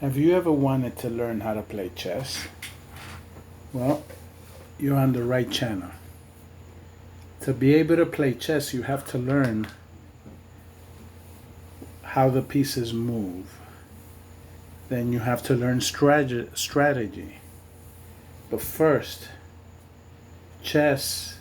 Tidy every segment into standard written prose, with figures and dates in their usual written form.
Have you ever wanted to learn how to play chess? Well, you're on the right channel. To be able to play chess, you have to learn how the pieces move. Then you have to learn strategy. But first, chess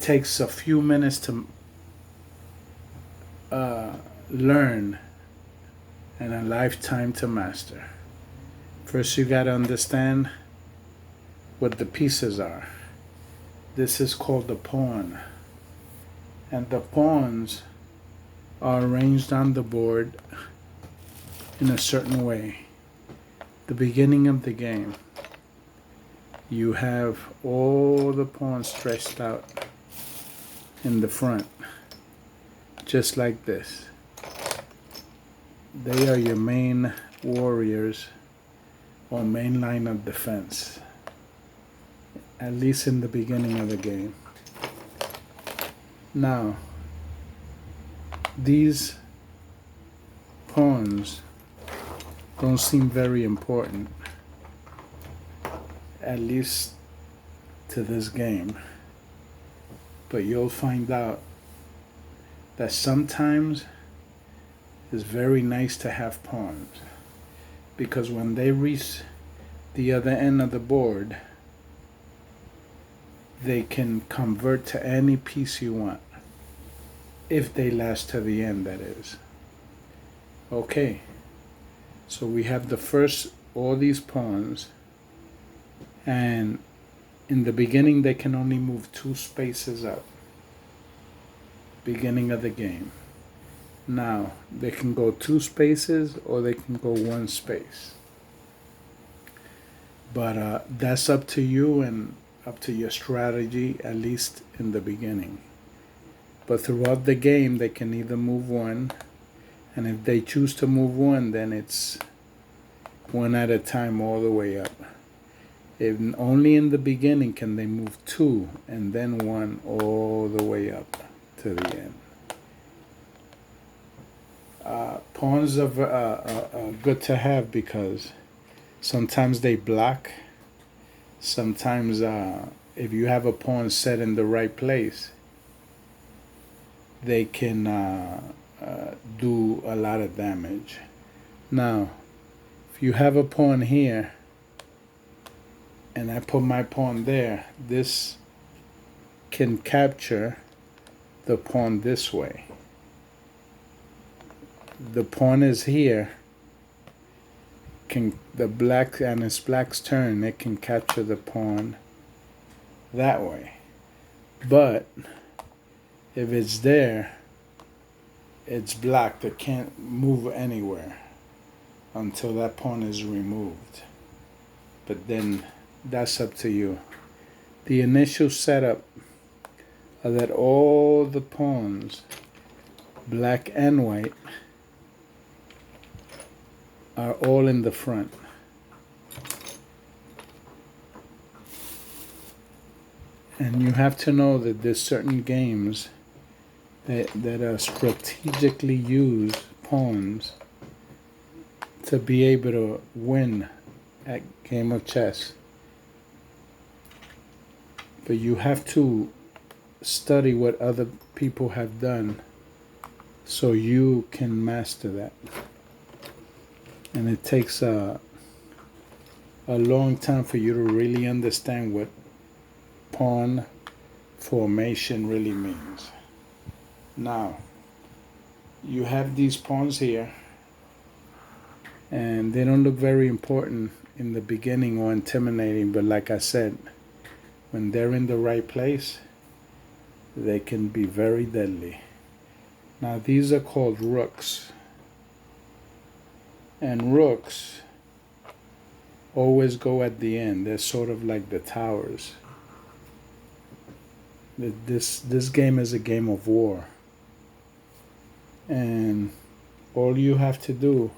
takes a few minutes to learn and a lifetime to master. First, you got to understand what the pieces are. This is called the pawn. And the pawns are arranged on the board in a certain way. The beginning of the game, you have all the pawns stretched out in the front, just like this. They are your main warriors or main line of defense, at least in the beginning of the game. Now, these pawns don't seem very important, at least to this game. But you'll find out that sometimes it's very nice to have pawns, because when they reach the other end of the board, they can convert to any piece you want, if they last to the end, that is. Okay, so we have the first, all these pawns, and in the beginning they can only move 2 spaces up. Beginning of the game. Now, they can go 2 spaces or they can go 1 space. But that's up to you and up to your strategy, at least in the beginning. But throughout the game, they can either move 1, and if they choose to move 1, then it's 1 at a time all the way up. If only in the beginning can they move 2 and then 1 all the way up to the end. Pawns are good to have because sometimes they block. Sometimes if you have a pawn set in the right place, they can do a lot of damage. Now, if you have a pawn here and I put my pawn there, this can capture the pawn this way. The pawn is here. The black, and it's black's turn, it can capture the pawn that way. But if it's there, it's blocked. It can't move anywhere until that pawn is removed. But then that's up to you. The initial setup are that all the pawns, black and white, are all in the front. And you have to know that there's certain games that are strategically use pawns to be able to win at game of chess. But you have to study what other people have done so you can master that. And it takes a long time for you to really understand what pawn formation really means. Now, you have these pawns here, and they don't look very important in the beginning or intimidating, but like I said, when they're in the right place, they can be very deadly. Now, these are called rooks. And rooks always go at the end. They're sort of like the towers. This game is a game of war. And all you have to do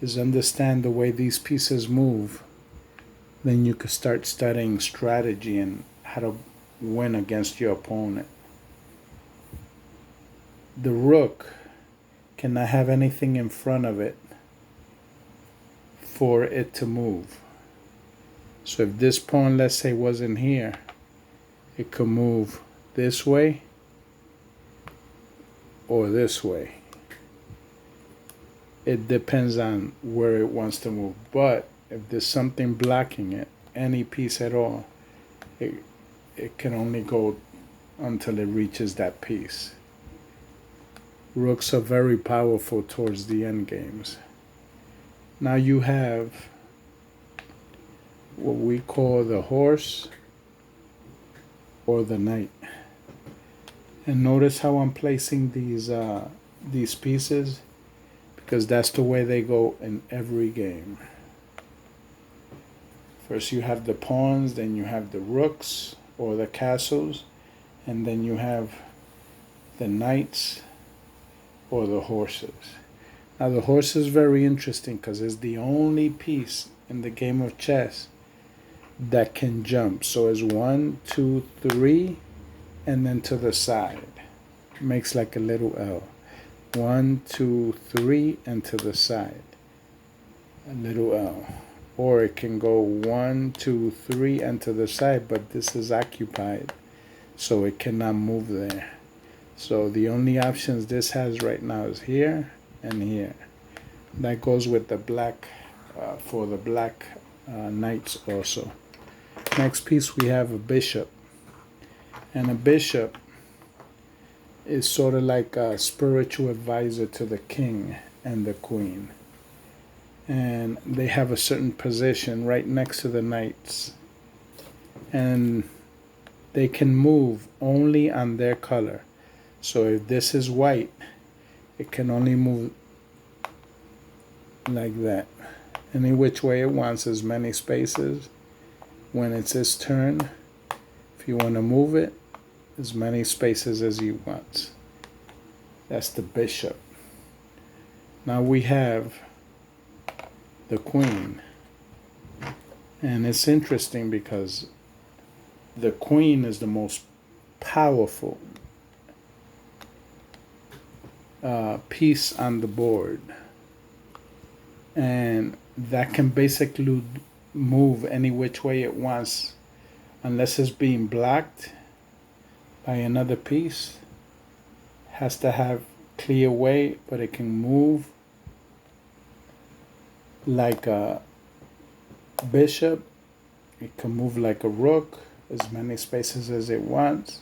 is understand the way these pieces move. Then you can start studying strategy and how to win against your opponent. The rook cannot have anything in front of it for it to move. So if this pawn, let's say, wasn't here, it could move this way or this way. It depends on where it wants to move. But if there's something blocking it, any piece at all, it can only go until it reaches that piece. Rooks are very powerful towards the end games. Now you have what we call the horse or the knight. And notice how I'm placing these pieces, because that's the way they go in every game. First you have the pawns, then you have the rooks or the castles, and then you have the knights or the horses. Now the horse is very interesting because it's the only piece in the game of chess that can jump. So it's 1, 2, 3, and then to the side. It makes like a little L. 1, 2, 3, and to the side. A little L. Or it can go 1, 2, 3, and to the side, but this is occupied, so it cannot move there. So the only options this has right now is here and here. That goes with the black, for the black knights also. Next piece we have a bishop. And a bishop is sort of like a spiritual advisor to the king and the queen. And they have a certain position right next to the knights. And they can move only on their color. So if this is white, it can only move like that. Any which way it wants, as many spaces. When it's its turn, if you want to move it, as many spaces as you want. That's the bishop. Now we have the queen. And it's interesting because the queen is the most powerful piece on the board. And that can basically move any which way it wants, unless it's being blocked by another piece. Has to have clear way, but it can move like a bishop. It can move like a rook, as many spaces as it wants,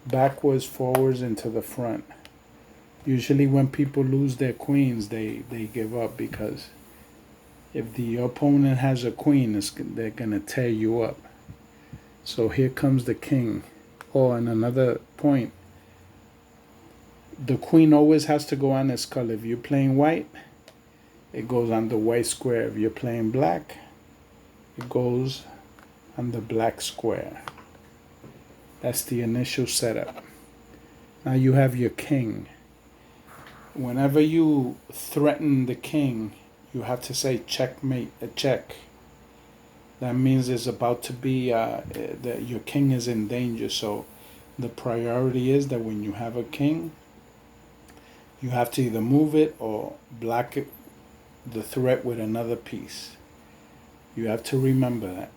backwards, forwards, and to the front. Usually when people lose their queens, they give up, because if the opponent has a queen, they're going to tear you up. So here comes the king. Oh, and another point. The queen always has to go on its color. If you're playing white, it goes on the white square. If you're playing black, it goes on the black square. That's the initial setup. Now you have your king. Whenever you threaten the king, you have to say checkmate, a check. That means it's about to be, that your king is in danger. So the priority is that when you have a king, you have to either move it or block it, the threat, with another piece. You have to remember that.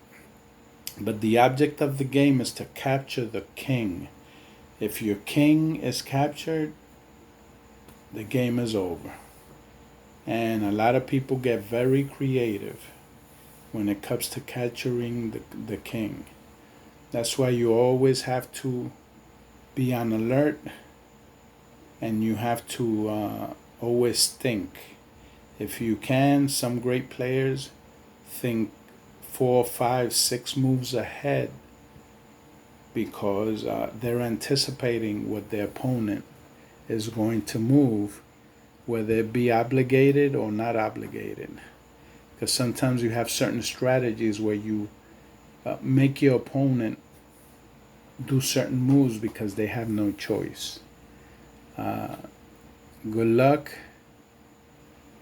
But the object of the game is to capture the king. If your king is captured, the game is over. And a lot of people get very creative when it comes to capturing the king. That's why you always have to be on alert, and you have to always think. If you can, some great players think 4, 5, 6 moves ahead, because they're anticipating what their opponent is going to move, whether it be obligated or not obligated. Because sometimes you have certain strategies where you make your opponent do certain moves because they have no choice. Good luck,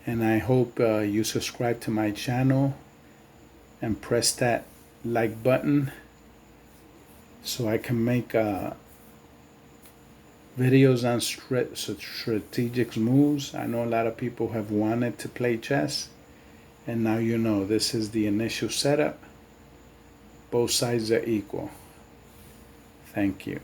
and I hope you subscribe to my channel and press that like button so I can make videos on strategic moves. I know a lot of people have wanted to play chess, And now you know this is the initial setup. Both sides are equal. Thank you.